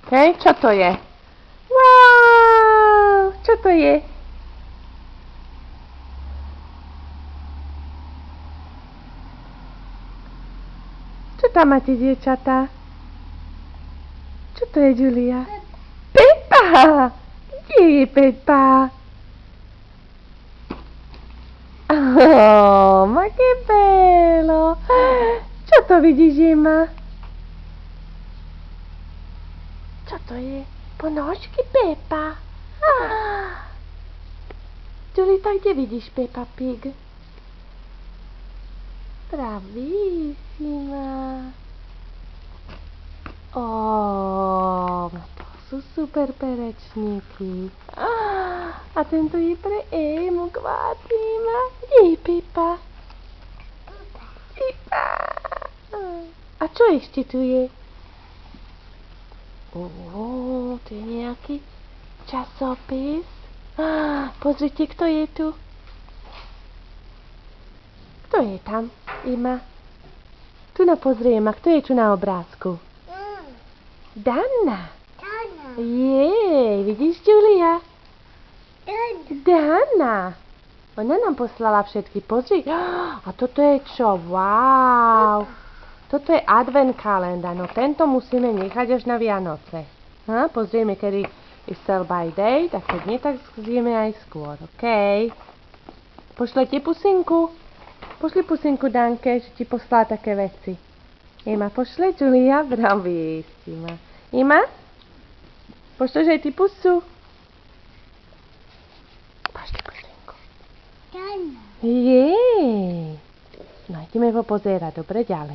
Hej, čo to je? Wow, čo to je? Čo tam máte, dievčatá? Čo to je, Julia? Pepa! Kde je Pepa? Ma che bello! Čo to vidíš, Ema? Čo to je? Ponožky Pepa? Julita, kde vidíš Peppa Pig? Bravissima! To sú super perečníky. A tento je pre Emu, Kvátima. Kde je Peppa? Peppa. A čo ešte tu je? To je nejaký časopis. Pozrite, kto je tu. Kto je tam, Ema? Tu na pozriem, a kto je tu na obrázku? Dana. Jej, vidíš, Julia? Dana. Ona nám poslala všetky, pozri. A toto je čo? Wow. Toto je advent kalendár, no tento musíme nechať až na Vianoce. Pozrieme, kedy je sell by day, tak keď nie, tak zjeme aj skôr, okej? Pošlete pusinku? Pošli pusinku Danke, že ti poslala také veci. Ema, pošle, Julia, bravissima. Ema, pošleš aj ty pusu? Pošli pusinku. Jej. No, ideme popozerať, dobre, ďalej.